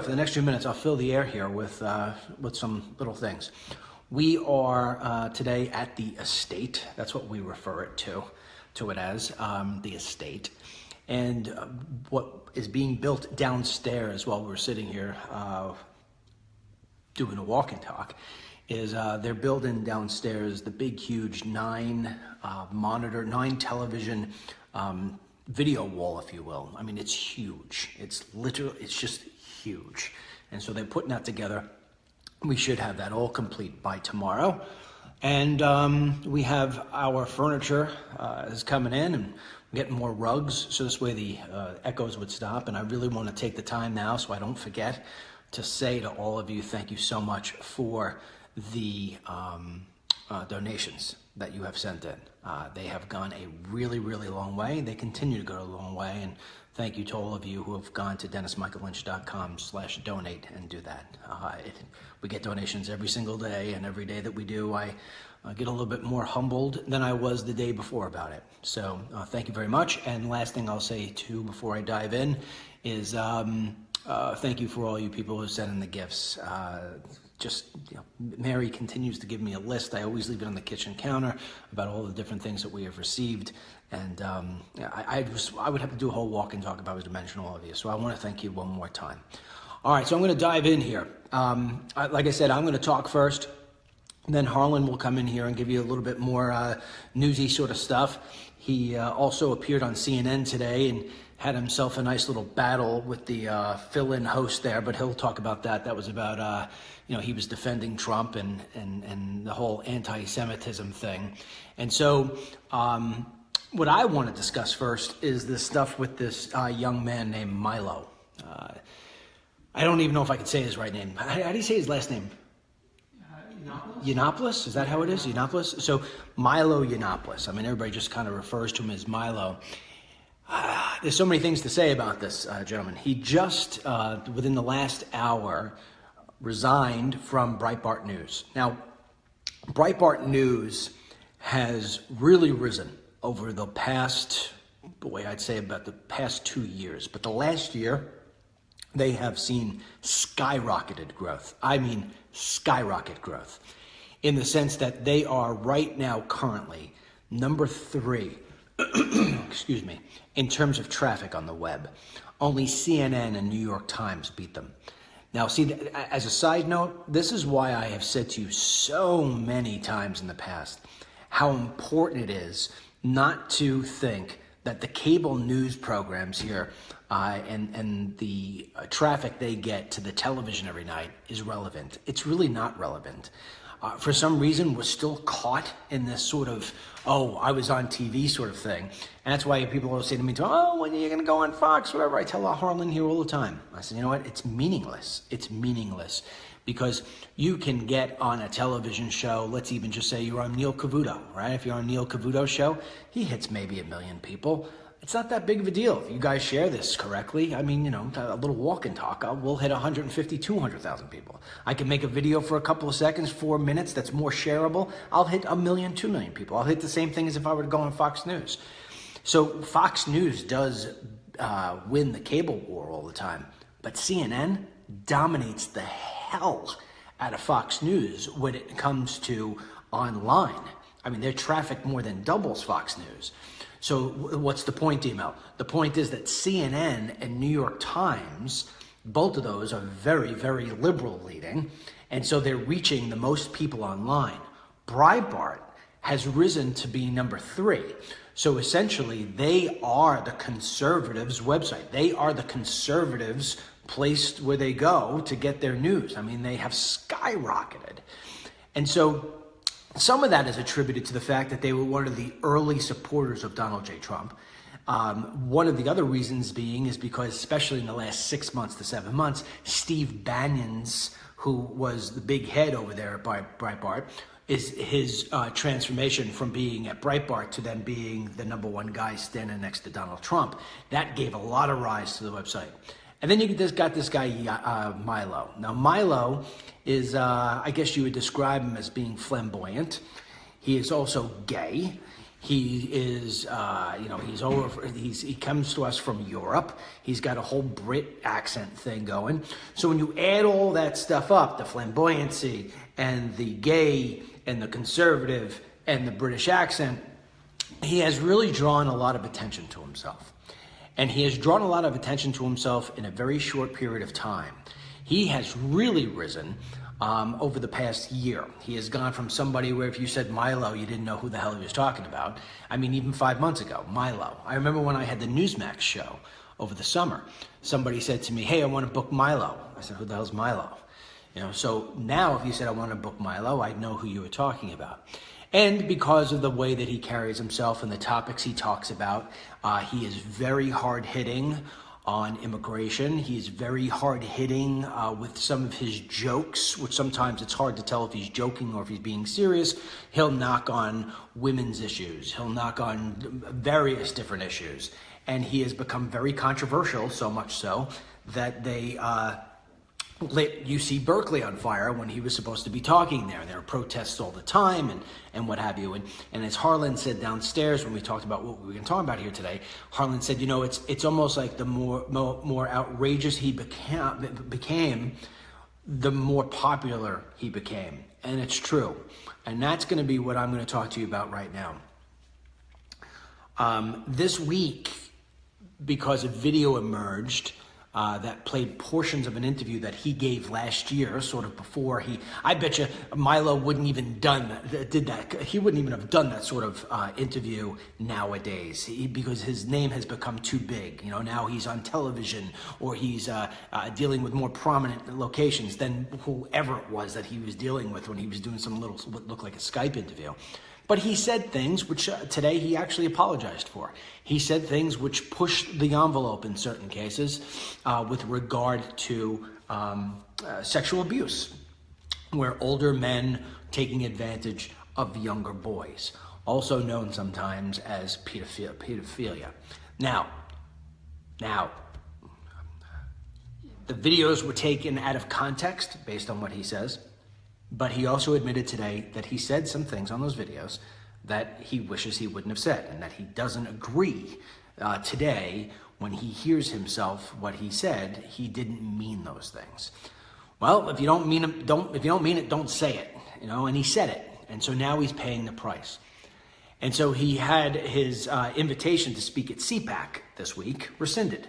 For the next few minutes, I'll fill the air here with some little things. We are today at the estate. That's what we refer to it as, the estate. And what is being built downstairs while we're sitting here doing a walk and talk is they're building downstairs the big, huge 9 television video wall, if you will. I mean, it's huge. It's just huge. And so they're putting that together. We should have that all complete by tomorrow. And we have our furniture is coming in, and we're getting more rugs, so this way the echoes would stop. And I really want to take the time now, so I don't forget, to say to all of you, thank you so much for the donations that you have sent in. They have gone a really, really long way. They continue to go a long way. And thank you to all of you who have gone to DennisMichaelLynch.com/donate and do that. We get donations every single day, and every day that we do, I get a little bit more humbled than I was the day before about it. So thank you very much. And last thing I'll say too before I dive in is thank you for all you people who sent in the gifts. Mary continues to give me a list. I always leave it on the kitchen counter about all the different things that we have received. And I would have to do a whole walk and talk if I was to mention all of you. So I want to thank you one more time. All right, so I'm going to dive in here. Like I said, I'm going to talk first. Then Harlan will come in here and give you a little bit more newsy sort of stuff. He also appeared on CNN today and had himself a nice little battle with the fill-in host there, but he'll talk about that. That was about, he was defending Trump and the whole anti-Semitism thing. And so what I want to discuss first is this stuff with this young man named Milo. I don't even know if I can say his right name. How do you say his last name? Yiannopoulos? Is that how it is? Yiannopoulos? So Milo Yiannopoulos. I mean, everybody just kind of refers to him as Milo. There's so many things to say about this gentleman. He just, within the last hour, resigned from Breitbart News. Now, Breitbart News has really risen over the past, I'd say about the past 2 years. But the last year, they have seen skyrocketed growth. I mean, skyrocket growth. In the sense that they are right now currently number 3 excuse me, in terms of traffic on the web. Only CNN and New York Times beat them. Now, see, as a side note, this is why I have said to you so many times in the past how important it is not to think that the cable news programs here and the traffic they get to the television every night is relevant. It's really not relevant. For some reason, we're still caught in this sort of, I was on TV sort of thing. And that's why people always say to me, when are you going to go on Fox, whatever. I tell Harlan here all the time. I said, you know what? It's meaningless. It's meaningless. Because you can get on a television show, let's even just say you're on Neil Cavuto, right? If you're on Neil Cavuto's show, he hits maybe 1 million people. It's not that big of a deal. If you guys share this correctly, I mean, a little walk and talk, we'll hit 150, 200,000 people. I can make a video for a couple of seconds, 4 minutes, that's more shareable. I'll hit 1 million, 2 million people. I'll hit the same thing as if I were to go on Fox News. So Fox News does win the cable war all the time, but CNN dominates the hell out of Fox News when it comes to online. I mean, their traffic more than doubles Fox News. So what's the point, DML? The point is that CNN and New York Times, both of those are very, very liberal leading, and so they're reaching the most people online. Breitbart has risen to be number 3. So essentially, they are the conservatives' website. They are the conservatives' place where they go to get their news. I mean, they have skyrocketed. And so some of that is attributed to the fact that they were one of the early supporters of Donald J. Trump. One of the other reasons being is because, especially in the last 6 months to 7 months, Steve Bannon's, who was the big head over there at Breitbart, is his transformation from being at Breitbart to then being the #1 guy standing next to Donald Trump. That gave a lot of rise to the website. And then you just got this guy, Milo. Now, Milo is, I guess you would describe him as being flamboyant. He is also gay. He is, he comes to us from Europe. He's got a whole Brit accent thing going. So when you add all that stuff up, the flamboyancy and the gay and the conservative and the British accent, he has really drawn a lot of attention to himself. And he has drawn a lot of attention to himself in a very short period of time. He has really risen over the past year. He has gone from somebody where if you said Milo, you didn't know who the hell he was talking about. I mean, even 5 months ago, Milo. I remember when I had the Newsmax show over the summer, somebody said to me, hey, I want to book Milo. I said, who the hell's Milo? So now if you said I want to book Milo, I'd know who you were talking about. And because of the way that he carries himself and the topics he talks about, he is very hard-hitting on immigration. He's very hard-hitting with some of his jokes, which sometimes it's hard to tell if he's joking or if he's being serious. He'll knock on women's issues. He'll knock on various different issues. And he has become very controversial, so much so that they lit UC Berkeley on fire when he was supposed to be talking there. There are protests all the time and what have you. And as Harlan said downstairs when we talked about what we were going to talk about here today, Harlan said, it's almost like the more outrageous he became, the more popular he became. And it's true. And that's going to be what I'm going to talk to you about right now. This week, because a video emerged that played portions of an interview that he gave last year, sort of before I bet you Milo wouldn't even he wouldn't even have done that sort of interview nowadays because his name has become too big. Now he's on television or he's dealing with more prominent locations than whoever it was that he was dealing with when he was doing some what looked like a Skype interview. But he said things which today he actually apologized for. He said things which pushed the envelope in certain cases with regard to sexual abuse, where older men taking advantage of younger boys, also known sometimes as pedophilia. Now, the videos were taken out of context based on what he says. But he also admitted today that he said some things on those videos that he wishes he wouldn't have said, and that he doesn't agree today when he hears himself what he said. He didn't mean those things. Well, if you don't mean it, don't say it. And he said it, and so now he's paying the price. And so he had his invitation to speak at CPAC this week rescinded.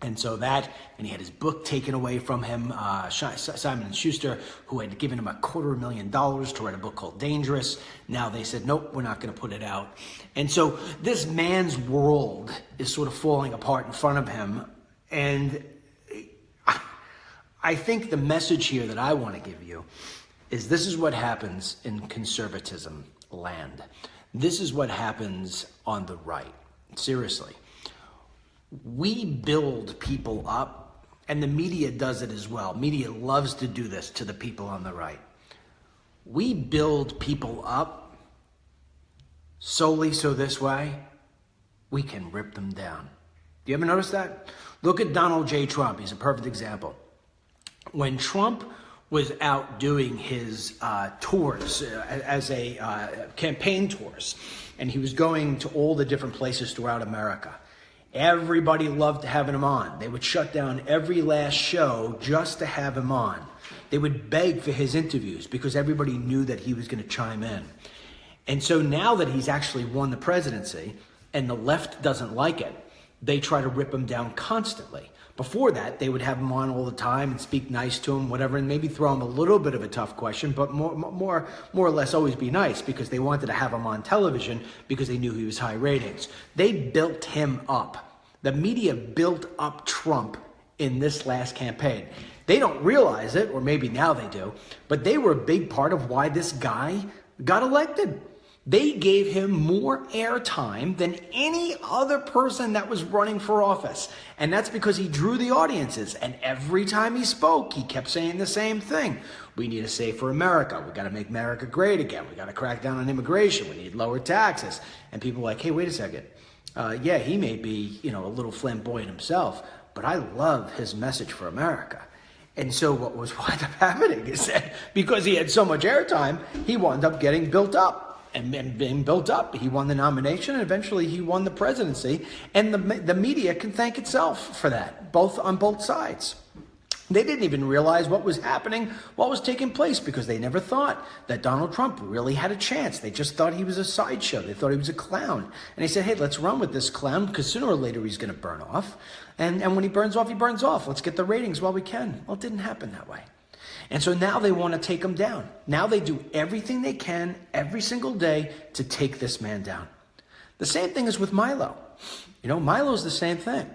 And so and he had his book taken away from him. Simon & Schuster, who had given him $250,000 to write a book called Dangerous. Now they said, nope, we're not going to put it out. And so this man's world is sort of falling apart in front of him. And I think the message here that I want to give you is this is what happens in conservatism land. This is what happens on the right. Seriously. We build people up, and the media does it as well. Media loves to do this to the people on the right. We build people up solely so this way we can rip them down. Do you ever notice that? Look at Donald J. Trump. He's a perfect example. When Trump was out doing his tours as campaign tours, and he was going to all the different places throughout America, everybody loved having him on. They would shut down every last show just to have him on. They would beg for his interviews because everybody knew that he was going to chime in. And so now that he's actually won the presidency and the left doesn't like it, they try to rip him down constantly. Before that, they would have him on all the time and speak nice to him, whatever, and maybe throw him a little bit of a tough question, but more or less always be nice because they wanted to have him on television because they knew he was high ratings. They built him up. The media built up Trump in this last campaign. They don't realize it, or maybe now they do, but they were a big part of why this guy got elected. They gave him more airtime than any other person that was running for office. And that's because he drew the audiences. And every time he spoke, he kept saying the same thing. We need a safer America. We got to make America great again. We got to crack down on immigration. We need lower taxes. And people were like, hey, wait a second. Yeah, he may be, a little flamboyant himself, but I love his message for America. And so what was wound up happening is that because he had so much airtime, he wound up getting built up. and being built up. He won the nomination, and eventually he won the presidency. And the media can thank itself for that, on both sides. They didn't even realize what was happening, what was taking place, because they never thought that Donald Trump really had a chance. They just thought he was a sideshow. They thought he was a clown. And they said, hey, let's run with this clown, because sooner or later he's going to burn off. And when he burns off, he burns off. Let's get the ratings while we can. Well, it didn't happen that way. And so now they want to take him down. Now they do everything they can every single day to take this man down. The same thing is with Milo. Milo's the same thing.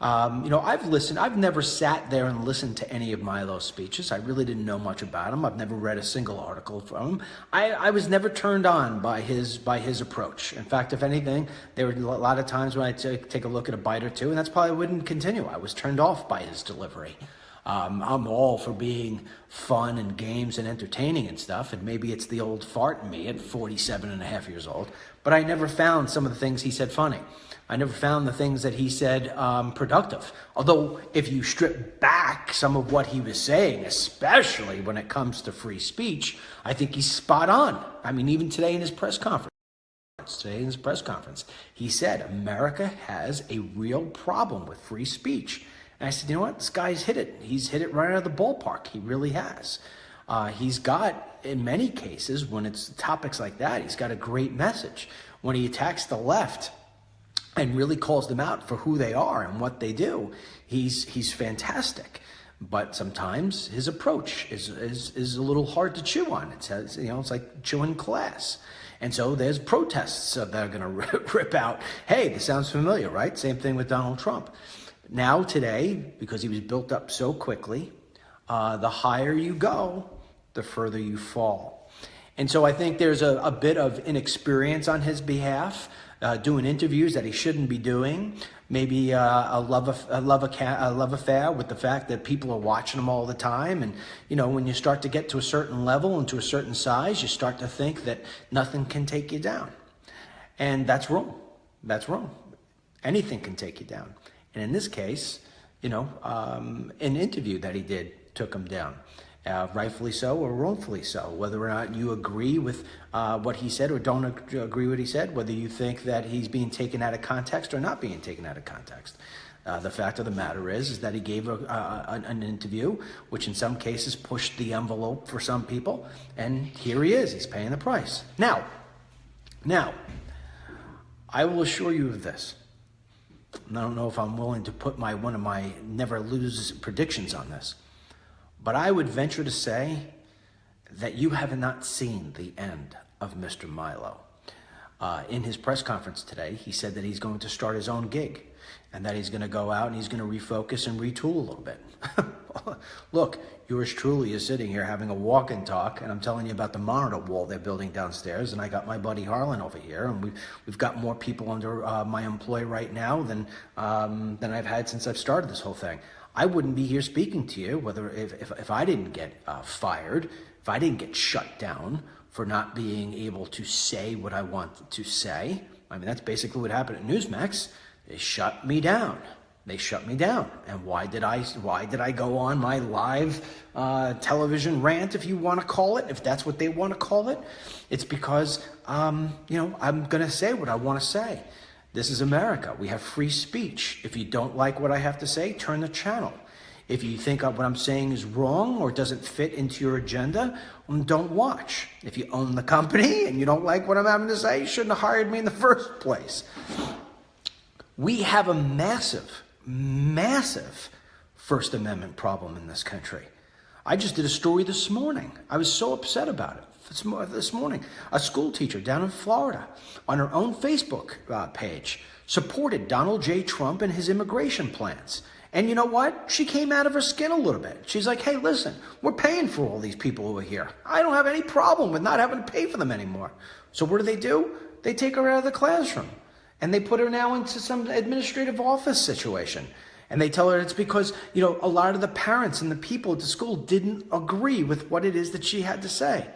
I've never sat there and listened to any of Milo's speeches. I really didn't know much about him. I've never read a single article from him. I was never turned on by his approach. In fact, if anything, there were a lot of times when I take a look at a bite or two, and that's probably wouldn't continue. I was turned off by his delivery. I'm all for being fun and games and entertaining and stuff, and maybe it's the old fart in me at 47 and a half years old, but I never found some of the things he said funny. I never found the things that he said productive. Although if you strip back some of what he was saying, especially when it comes to free speech, I think he's spot on. I mean, even today in his press conference, he said America has a real problem with free speech. And I said, you know what? This guy's hit it. He's hit it right out of the ballpark. He really has. He's got, in many cases, when it's topics like that, he's got a great message. When he attacks the left and really calls them out for who they are and what they do, he's fantastic. But sometimes his approach is a little hard to chew on. It's like chewing glass. And so there's protests that are going to rip out, hey, this sounds familiar, right? Same thing with Donald Trump. Now today, because he was built up so quickly, the higher you go, the further you fall. And so I think there's a bit of inexperience on his behalf, doing interviews that he shouldn't be doing. Maybe a love affair with the fact that people are watching him all the time. And, when you start to get to a certain level and to a certain size, you start to think that nothing can take you down. And that's wrong. That's wrong. Anything can take you down. And in this case, an interview that he did took him down, rightfully so or wrongfully so. Whether or not you agree with what he said or don't agree with what he said, whether you think that he's being taken out of context or not being taken out of context. The fact of the matter is that he gave an interview, which in some cases pushed the envelope for some people, and here he is. He's paying the price. Now, I will assure you of this. I don't know if I'm willing to put one of my never lose predictions on this, but I would venture to say that you have not seen the end of Mr. Milo. In his press conference today, he said that he's going to start his own gig and that he's going to go out and he's going to refocus and retool a little bit. Look, yours truly is sitting here having a walk and talk, and I'm telling you about the monitor wall they're building downstairs, and I got my buddy Harlan over here, and we've got more people under my employ right now than I've had since I've started this whole thing. I wouldn't be here speaking to you if I didn't get fired, if I didn't get shut down for not being able to say what I wanted to say. I mean, that's basically what happened at Newsmax. They shut me down. And why did I go on my live television rant, if you want to call it, if that's what they want to call it? It's because, I'm going to say what I want to say. This is America. We have free speech. If you don't like what I have to say, turn the channel. If you think what I'm saying is wrong or doesn't fit into your agenda, don't watch. If you own the company and you don't like what I'm having to say, you shouldn't have hired me in the first place. We have a massive First Amendment problem in this country. I just did a story this morning. I was so upset about it. This morning, a school teacher down in Florida on her own Facebook page supported Donald J. Trump and his immigration plans. And you know what? She came out of her skin a little bit. She's like, hey, listen, we're paying for all these people over here. I don't have any problem with not having to pay for them anymore. So what do? They take her out of the classroom. And they put her now into some administrative office situation. And they tell her it's because, a lot of the parents and the people at the school didn't agree with what it is that she had to say.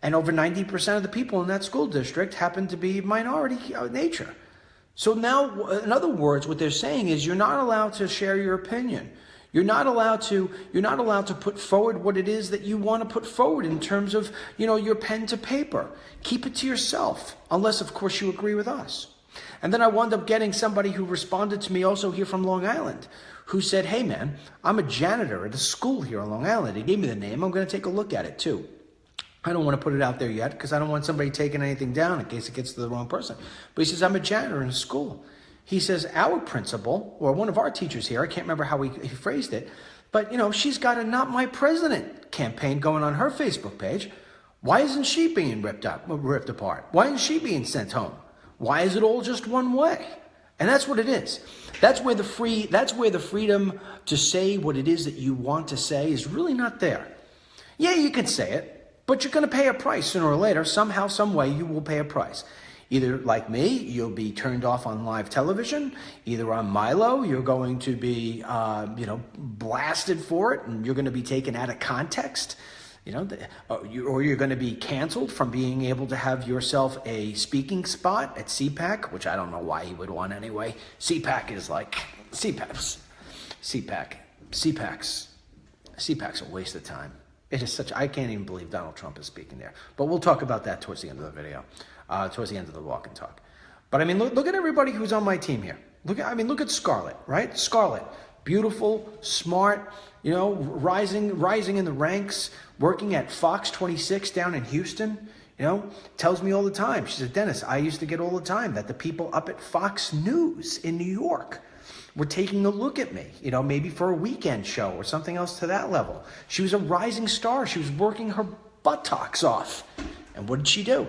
And over 90% of the people in that school district happen to be minority nature. So now, in other words, what they're saying is you're not allowed to share your opinion. You're not allowed to put forward what it is that you want to put forward in terms of, your pen to paper. Keep it to yourself, unless, of course, you agree with us. And then I wound up getting somebody who responded to me also here from Long Island, who said, hey, man, I'm a janitor at a school here on Long Island. He gave me the name. I'm going to take a look at it, too. I don't want to put it out there yet because I don't want somebody taking anything down in case it gets to the wrong person. But he says, I'm a janitor in a school. He says, our principal, or one of our teachers here, I can't remember how he phrased it, but, she's got a Not My President campaign going on her Facebook page. Why isn't she being ripped apart? Why isn't she being sent home? Why is it all just one way? And that's what it is. That's where the freedom to say what it is that you want to say is really not there. Yeah, you can say it. But you're going to pay a price sooner or later. Somehow, some way, you will pay a price. Either like me, you'll be turned off on live television. Either on Milo, you're going to be, blasted for it, and you're going to be taken out of context. Or you're going to be canceled from being able to have yourself a speaking spot at CPAC, which I don't know why he would want anyway. CPAC is like CPAC's a waste of time. It is I can't even believe Donald Trump is speaking there. But we'll talk about that towards the end of the video, towards the end of the walk and talk. But I mean, look at everybody who's on my team here. Look at Scarlett, right? Scarlett, beautiful, smart, rising in the ranks, working at Fox 26 down in Houston. Tells me all the time. She said, Dennis, I used to get all the time that the people up at Fox News in New York were taking a look at me, maybe for a weekend show or something else to that level. She was a rising star. She was working her buttocks off. And what did she do?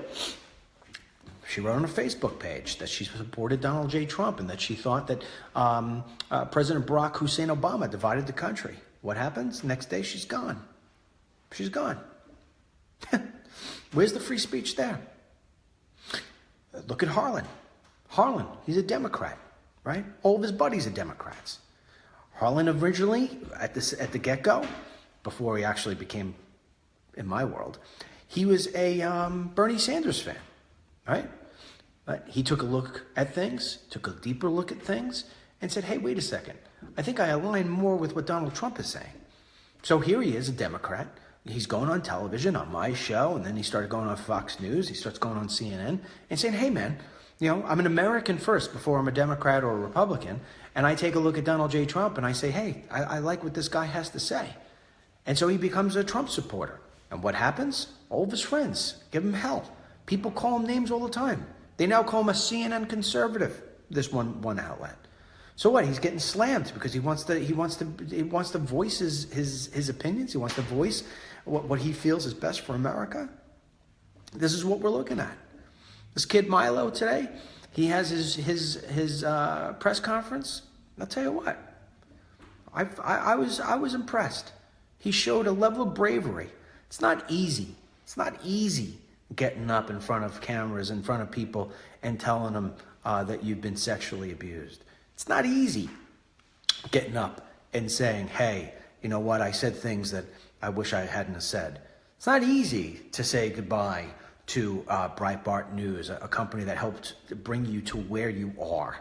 She wrote on her Facebook page that she supported Donald J. Trump and that she thought that President Barack Hussein Obama divided the country. What happens? Next day, she's gone. She's gone. Where's the free speech there? Look at Harlan. Harlan, he's a Democrat. Right? All of his buddies are Democrats. Harlan originally, at the get-go, before he actually became, in my world, he was a Bernie Sanders fan, right? But he took a look at things, took a deeper look at things, and said, hey, wait a second. I think I align more with what Donald Trump is saying. So here he is, a Democrat. He's going on television on my show, and then he started going on Fox News. He starts going on CNN and saying, hey, man, I'm an American first before I'm a Democrat or a Republican. And I take a look at Donald J. Trump and I say, hey, I like what this guy has to say. And so he becomes a Trump supporter. And what happens? All of his friends give him hell. People call him names all the time. They now call him a CNN conservative, this one outlet. So what? He's getting slammed because he wants to voice his opinions. He wants to voice what he feels is best for America. This is what we're looking at. This kid Milo today, he has his press conference. I'll tell you what, I was impressed. He showed a level of bravery. It's not easy. It's not easy getting up in front of cameras, in front of people, and telling them that you've been sexually abused. It's not easy getting up and saying, hey, you know what, I said things that I wish I hadn't have said. It's not easy to say goodbye to Breitbart News, a company that helped bring you to where you are.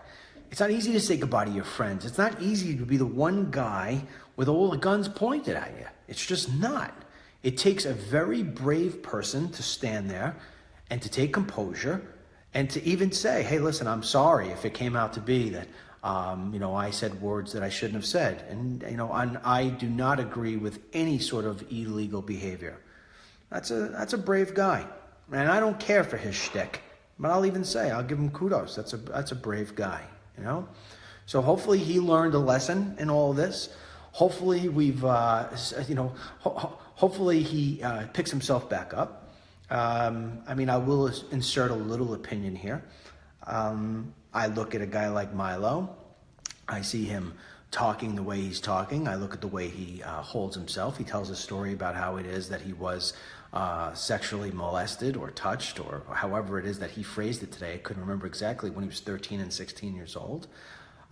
It's not easy to say goodbye to your friends. It's not easy to be the one guy with all the guns pointed at you. It's just not. It takes a very brave person to stand there and to take composure and to even say, hey, listen, I'm sorry if it came out to be that, I said words that I shouldn't have said. And, I do not agree with any sort of illegal behavior. That's a brave guy. And I don't care for his shtick, but I'll even say, I'll give him kudos. That's a brave guy, So hopefully he learned a lesson in all of this. Hopefully hopefully he picks himself back up. I will insert a little opinion here. I look at a guy like Milo. I see him talking the way he's talking. I look at the way he holds himself. He tells a story about how it is that he was sexually molested or touched, or however it is that he phrased it today. I couldn't remember exactly, when he was 13 and 16 years old.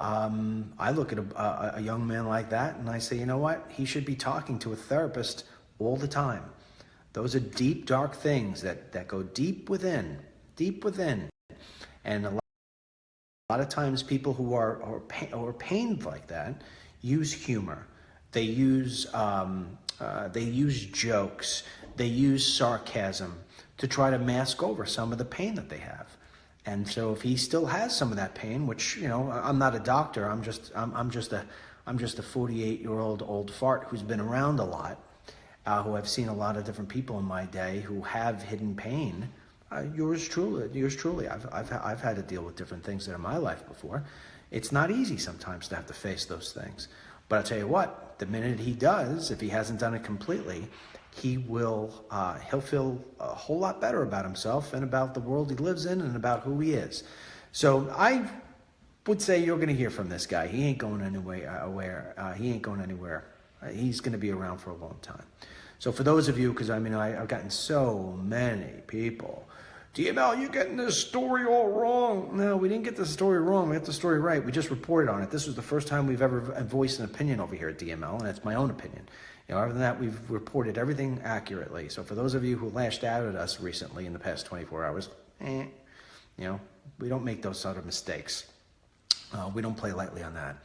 I look at a young man like that and I say, you know what? He should be talking to a therapist all the time. Those are deep, dark things that go deep within. And a lot of times people who are pained like that use humor. They use jokes. They use sarcasm to try to mask over some of the pain that they have. And so if he still has some of that pain, which, you know, I'm not a doctor, I'm just a 48-year-old old fart who's been around a lot, who I've seen a lot of different people in my day who have hidden pain. Yours truly. I've had to deal with different things in my life before. It's not easy sometimes to have to face those things. But I'll tell you what, the minute he does, if he hasn't done it completely, he'll feel a whole lot better about himself and about the world he lives in and about who he is. So I would say you're going to hear from this guy. He ain't going anywhere. He ain't going anywhere. He's going to be around for a long time. So for those of you, because I've gotten so many people, DML, you're getting this story all wrong. No, we didn't get the story wrong. We got the story right. We just reported on it. This was the first time we've ever voiced an opinion over here at DML, and it's my own opinion. You know, other than that, we've reported everything accurately. So for those of you who lashed out at us recently in the past 24 hours, you know, we don't make those sort of mistakes. We don't play lightly on that.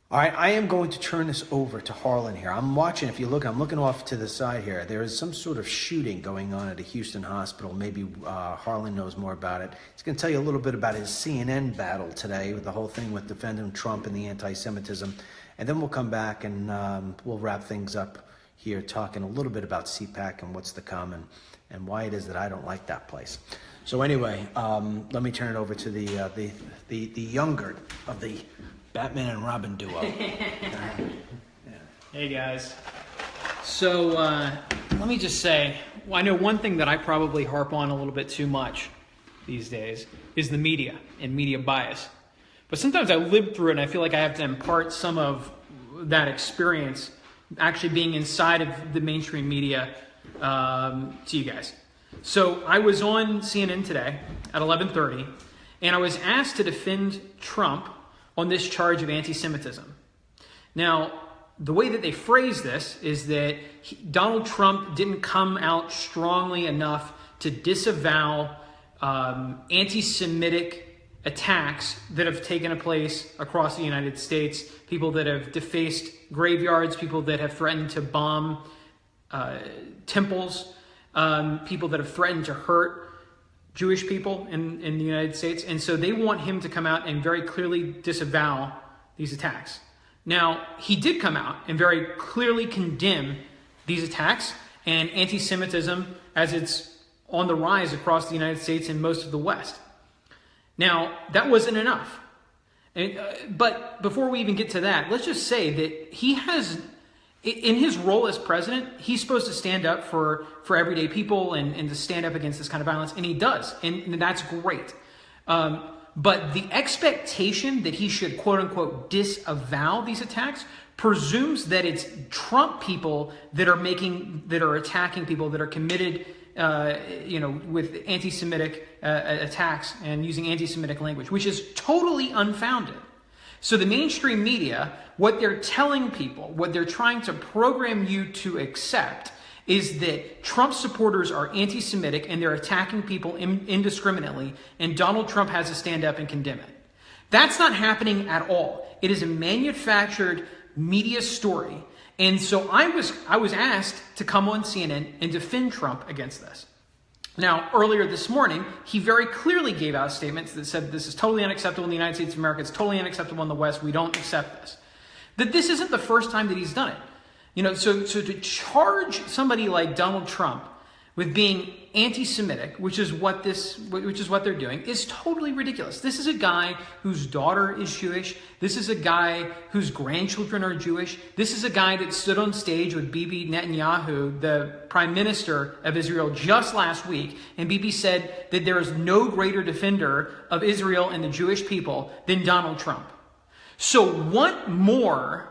All right, I am going to turn this over to Harlan here. I'm watching, if you look, I'm looking off to the side here. There is some sort of shooting going on at a Houston hospital. Maybe Harlan knows more about it. He's going to tell you a little bit about his CNN battle today with the whole thing with defending Trump and the anti-Semitism. And then we'll come back and we'll wrap things up here talking a little bit about CPAC and what's to come and why it is that I don't like that place. So anyway, let me turn it over to the younger of the Batman and Robin duo. Hey guys. So let me just say, I know one thing that I probably harp on a little bit too much these days is the media and media bias. But sometimes I live through it and I feel like I have to impart some of that experience actually being inside of the mainstream media to you guys. So I was on CNN today at 11:30 and I was asked to defend Trump on this charge of anti-Semitism. Now, the way that they phrase this is that Donald Trump didn't come out strongly enough to disavow anti-Semitic attacks that have taken place across the United States, people that have defaced graveyards, people that have threatened to bomb temples, people that have threatened to hurt Jewish people in the United States. And so they want him to come out and very clearly disavow these attacks. Now, he did come out and very clearly condemn these attacks and anti-Semitism as it's on the rise across the United States and most of the West. Now, that wasn't enough. But before we even get to that, let's just say that he has, in his role as president, he's supposed to stand up for everyday people and to stand up against this kind of violence, and he does, and that's great. But the expectation that he should, quote unquote, disavow these attacks presumes that it's Trump people that are attacking people that are committed, with anti-Semitic attacks and using anti-Semitic language, which is totally unfounded. So the mainstream media, what they're telling people, what they're trying to program you to accept is that Trump supporters are anti-Semitic and they're attacking people indiscriminately, and Donald Trump has to stand up and condemn it. That's not happening at all. It is a manufactured media story. And so I was asked to come on CNN and defend Trump against this. Now, earlier this morning, he very clearly gave out statements that said this is totally unacceptable in the United States of America. It's totally unacceptable in the West. We don't accept this. That this isn't the first time that he's done it. So to charge somebody like Donald Trump with being anti-Semitic, which is what they're doing, is totally ridiculous. This is a guy whose daughter is Jewish. This is a guy whose grandchildren are Jewish. This is a guy that stood on stage with Bibi Netanyahu, the prime minister of Israel, just last week. And Bibi said that there is no greater defender of Israel and the Jewish people than Donald Trump. So what more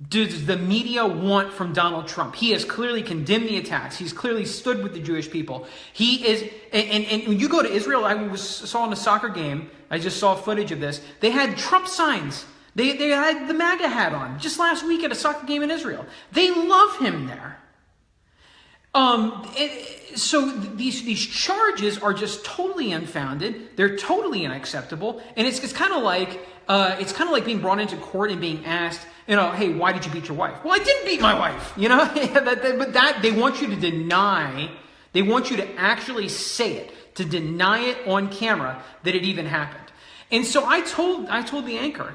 does the media want from Donald Trump? He has clearly condemned the attacks. He's clearly stood with the Jewish people. He is, and when you go to Israel, saw in a soccer game, I just saw footage of this. They had Trump signs. They had the MAGA hat on just last week at a soccer game in Israel. They love him there. So these charges are just totally unfounded. They're totally unacceptable, and it's kind of like being brought into court and being asked, hey, why did you beat your wife? Well, I didn't beat my wife, but that they want you to deny. They want you to actually say it, to deny it on camera that it even happened. And so I told the anchor,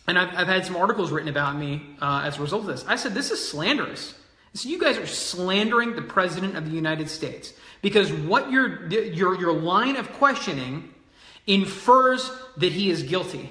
and I've had some articles written about me as a result of this. I said, this is slanderous. So you guys are slandering the President of the United States because what your line of questioning infers that he is guilty.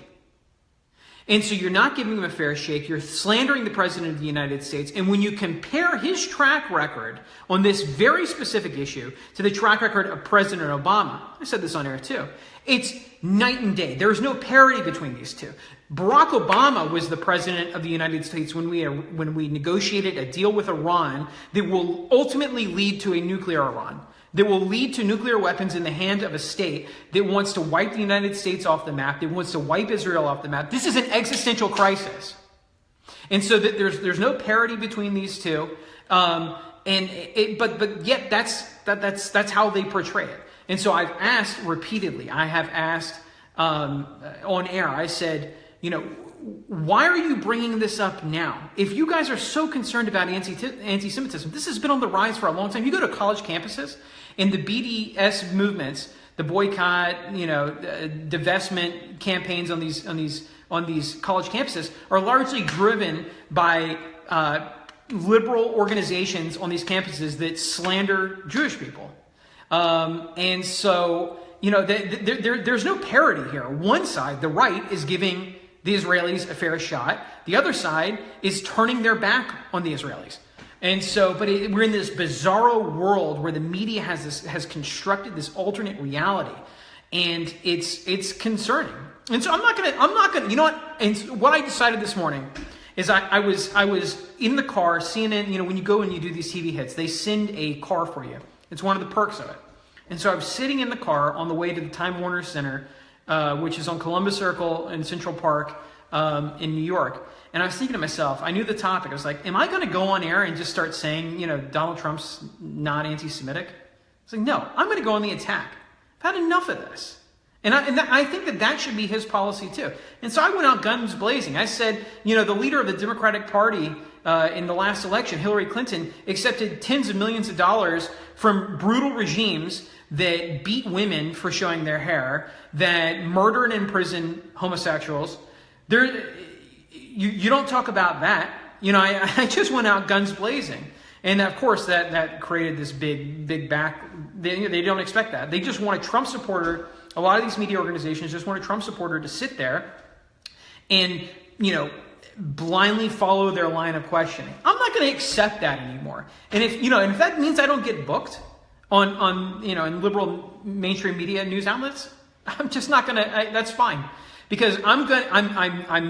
And so you're not giving him a fair shake. You're slandering the President of the United States. And when you compare his track record on this very specific issue to the track record of President Obama, I said this on air too, it's night and day. There is no parity between these two. Barack Obama was the President of the United States when we negotiated a deal with Iran that will ultimately lead to a nuclear Iran, that will lead to nuclear weapons in the hand of a state that wants to wipe the United States off the map, that wants to wipe Israel off the map. This is an existential crisis. And so that there's no parity between these two. But yet that's how they portray it. And so I've asked repeatedly, I have asked on air, I said, why are you bringing this up now? If you guys are so concerned about anti-Semitism, this has been on the rise for a long time. You go to college campuses and the BDS movements, the boycott, divestment campaigns on these college campuses are largely driven by liberal organizations on these campuses that slander Jewish people. And so, there's no parity here. One side, the right, is giving the Israelis a fair shot. The other side is turning their back on the Israelis. And so, we're in this bizarro world where the media has constructed this alternate reality, and it's concerning. And so I'm not gonna, you know what? And what I decided this morning is I was in the car, CNN, when you go and you do these TV hits, they send a car for you. It's one of the perks of it. And so I was sitting in the car on the way to the Time Warner Center, which is on Columbus Circle in Central Park in New York. And I was thinking to myself, I knew the topic. I was like, am I going to go on air and just start saying, Donald Trump's not anti-Semitic? I was like, no, I'm going to go on the attack. I've had enough of this. And I think that should be his policy too. And so I went out guns blazing. I said, the leader of the Democratic Party in the last election, Hillary Clinton, accepted tens of millions of dollars from brutal regimes that beat women for showing their hair, that murder and imprison homosexuals. You don't talk about that. I just went out guns blazing. And of course, that created this big back. They don't expect that. They just want a Trump supporter. A lot of these media organizations just want a Trump supporter to sit there and, blindly follow their line of questioning. I'm not going to accept that anymore. And if that means I don't get booked on in liberal mainstream media news outlets, I'm just not going to. That's fine. Because I'm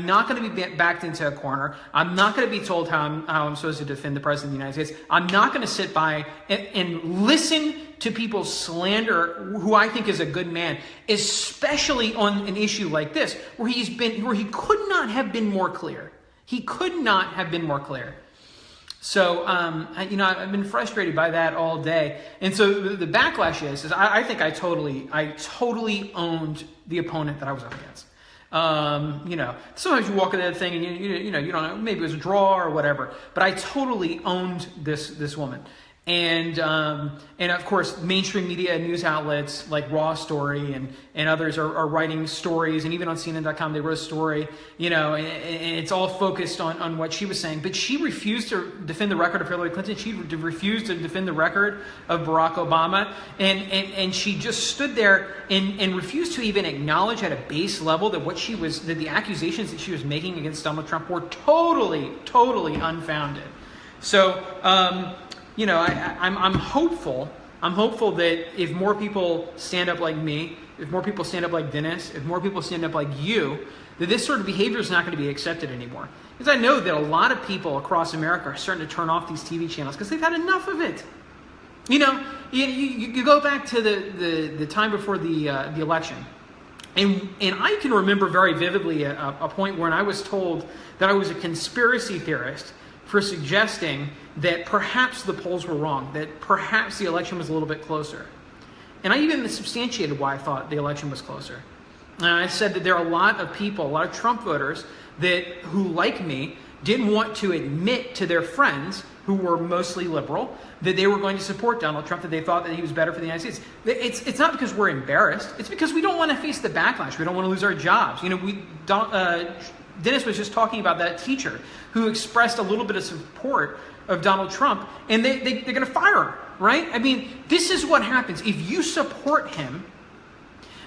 not going to be backed into a corner. I'm not going to be told how I'm supposed to defend the President of the United States. I'm not going to sit by and listen to people slander who I think is a good man, especially on an issue like this, where he could not have been more clear. He could not have been more clear. So, I've been frustrated by that all day. And so the backlash is I think I totally owned the opponent that I was up against. Sometimes you walk into that thing and you don't know, maybe it was a draw or whatever, but I totally owned this woman. And of course, mainstream media news outlets like Raw Story and others are writing stories, and even on CNN.com they wrote a story, and it's all focused on what she was saying. But she refused to defend the record of Hillary Clinton. She refused to defend the record of Barack Obama, and she just stood there and refused to even acknowledge at a base level that that the accusations that she was making against Donald Trump were totally unfounded. So. I'm hopeful. I'm hopeful that if more people stand up like me, if more people stand up like Dennis, if more people stand up like you, that this sort of behavior is not going to be accepted anymore. Because I know that a lot of people across America are starting to turn off these TV channels because they've had enough of it. You go back to the time before the election, and I can remember very vividly a point when I was told that I was a conspiracy theorist for suggesting that perhaps the polls were wrong, that perhaps the election was a little bit closer. And I even substantiated why I thought the election was closer. I said that there are a lot of people, a lot of Trump voters, who, like me, didn't want to admit to their friends, who were mostly liberal, that they were going to support Donald Trump, that they thought that he was better for the United States. It's not because we're embarrassed. It's because we don't want to face the backlash. We don't want to lose our jobs. Dennis was just talking about that teacher who expressed a little bit of support of Donald Trump, and they're going to fire her, right? I mean, this is what happens. If you support him,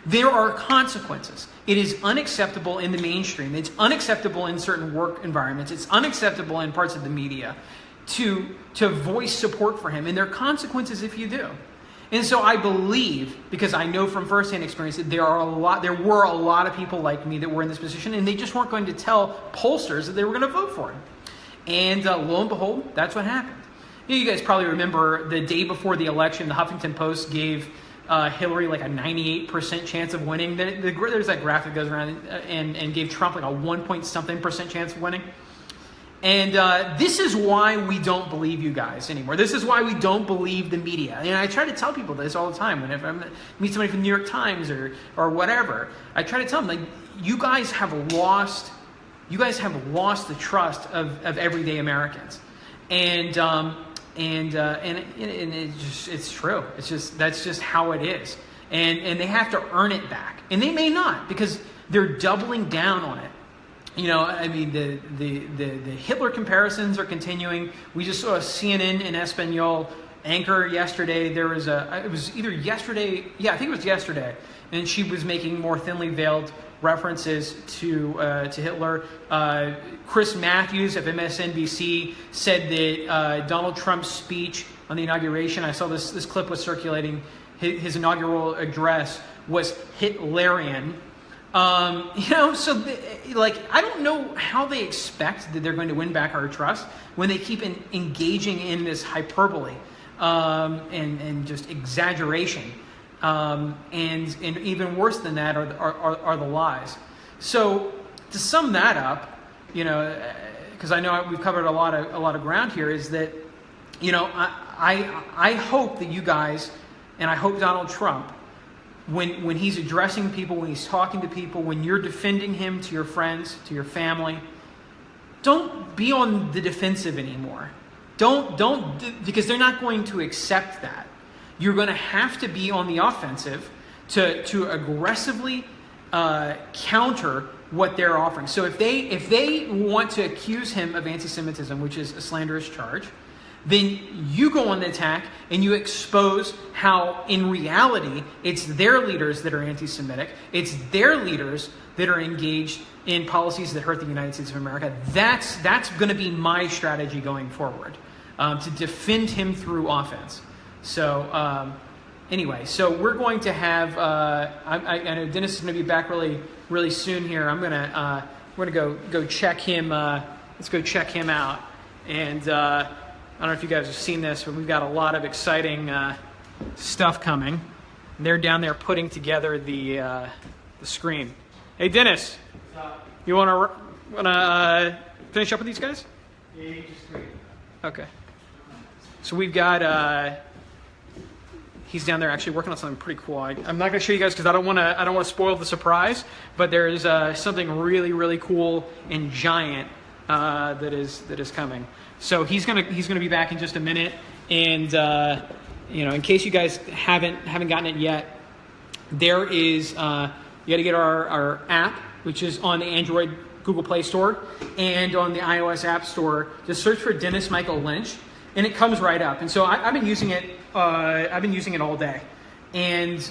there are consequences. It is unacceptable in the mainstream. It's unacceptable in certain work environments. It's unacceptable in parts of the media to voice support for him. And there are consequences if you do. And so I believe, because I know from firsthand experience, that there were a lot of people like me that were in this position, and they just weren't going to tell pollsters that they were going to vote for him. And lo and behold, that's what happened. You guys probably remember the day before the election, the Huffington Post gave Hillary like a 98% chance of winning. There's that graphic that goes around and gave Trump like a 1-point-something% chance of winning. And this is why we don't believe you guys anymore. This is why we don't believe the media. And I try to tell people this all the time. Whenever I meet somebody from the New York Times or whatever, I try to tell them, like, you guys have lost the trust of everyday Americans. And it's true. That's just how it is. And they have to earn it back. And they may not, because they're doubling down on it. You know, I mean, the Hitler comparisons are continuing. We just saw a CNN in Espanol anchor yesterday. It was either yesterday. Yeah, I think it was yesterday. And she was making more thinly veiled references to Hitler. Chris Matthews of MSNBC said that Donald Trump's speech on the inauguration, I saw this clip was circulating, his inaugural address was Hitlerian. So I don't know how they expect that they're going to win back our trust when they keep engaging in this hyperbole and just exaggeration. And even worse than that are the lies. So to sum that up, because I know we've covered a lot of ground here, is that I hope that you guys, and I hope Donald Trump, when he's addressing people, when he's talking to people, when you're defending him to your friends, to your family, don't be on the defensive anymore. Don't because they're not going to accept that. You're going to have to be on the offensive to aggressively counter what they're offering. So if they want to accuse him of anti-Semitism, which is a slanderous charge, then you go on the attack and you expose how, in reality, it's their leaders that are anti-Semitic. It's their leaders that are engaged in policies that hurt the United States of America. That's going to be my strategy going forward, to defend him through offense. So anyway, so we're going to have. I know Dennis is going to be back really, really soon here. We're gonna go check him. Let's go check him out. And I don't know if you guys have seen this, but we've got a lot of exciting stuff coming. They're down there putting together the screen. Hey, Dennis, you want to finish up with these guys? Yeah, you just agree. Okay. So we've got. He's down there actually working on something pretty cool. I'm not going to show you guys because I don't want to spoil the surprise. But there is something really, really cool and giant that is coming. So he's gonna be back in just a minute, and in case you guys haven't gotten it yet, there is you got to get our app, which is on the Android Google Play Store and on the iOS App Store. Just search for Dennis Michael Lynch, and it comes right up. And so I've been using it. I've been using it all day, and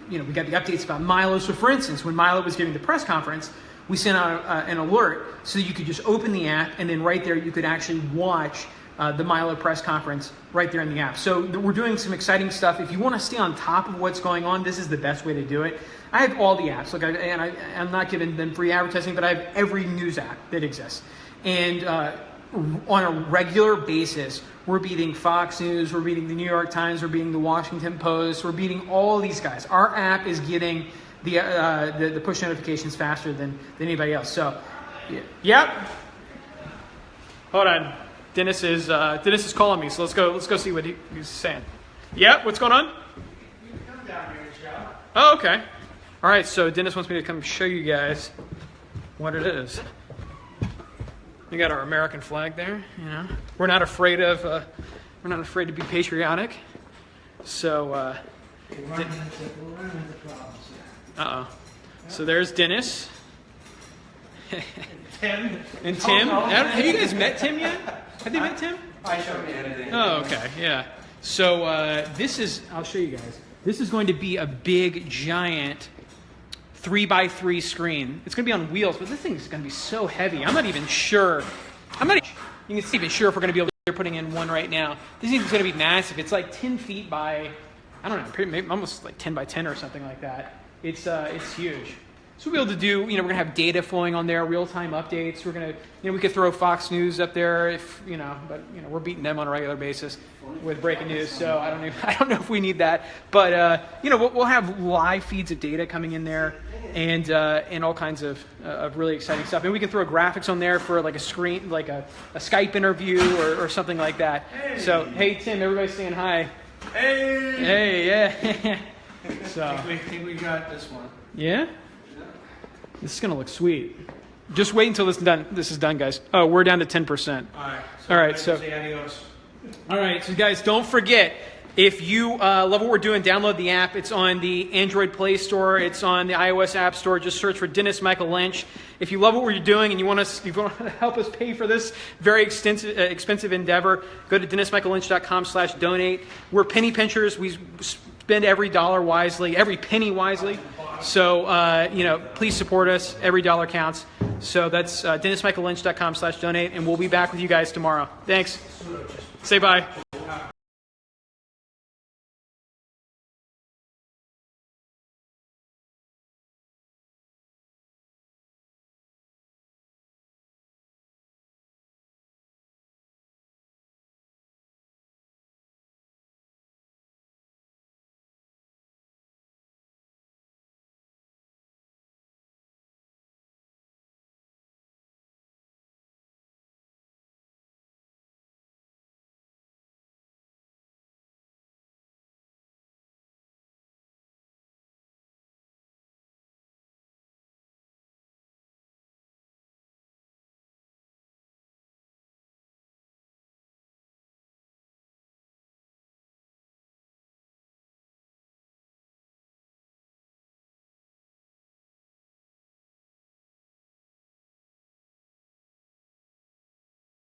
we got the updates about Milo. So for instance, when Milo was giving the press conference, we sent out an alert so you could just open the app, and then right there you could actually watch the Milo press conference right there in the app. So we're doing some exciting stuff. If you want to stay on top of what's going on, this is the best way to do it. I have all the apps. Look, I'm not giving them free advertising, but I have every news app that exists. And on a regular basis, we're beating Fox News, we're beating the New York Times, we're beating the Washington Post, we're beating all these guys. Our app is getting the push notifications faster than anybody else. So, yep. Hold on. Dennis is calling me, so let's go see what he's saying. Yep, what's going on? Come down here and show. Oh, okay. All right, so Dennis wants me to come show you guys what it is. We got our American flag there. You know, we're not afraid to be patriotic. So, We'll run into problems here. So there's Dennis Tim? and Tim. Have you guys met Tim yet? Have they met Tim? I showed me anything. Oh, okay, yeah. So I'll show you guys. This is going to be a big, giant 3x3 screen. It's going to be on wheels, but this thing is going to be so heavy. I'm not even sure. Even sure if we're going to be able to. They're putting in one right now. This thing's going to be massive. It's like 10 feet by, I don't know, maybe almost like 10 by 10 or something like that. It's huge. So we'll be able to do, we're going to have data flowing on there, real-time updates. We're going to, we could throw Fox News up there if, but we're beating them on a regular basis with breaking news. So I don't know if we need that. But, we'll have live feeds of data coming in there and all kinds of really exciting stuff. And we can throw graphics on there for like a screen, like a Skype interview or something like that. Hey. So, hey, Tim, everybody's saying hi. Hey! Hey, yeah. So, I think we got this one. yeah? This is going to look sweet. Just wait until this is done, guys. Oh, we're down to 10%. All right. So Say adios. All right, so guys, don't forget, if you love what we're doing, download the app. It's on the Android Play Store. It's on the iOS App Store. Just search for Dennis Michael Lynch. If you love what we're doing and you want to help us pay for this very expensive endeavor, go to DennisMichaelLynch.com/donate. We're penny pinchers. We spend every dollar wisely, every penny wisely. So, please support us. Every dollar counts. So that's DennisMichaelLynch.com/donate, and we'll be back with you guys tomorrow. Thanks. Say bye.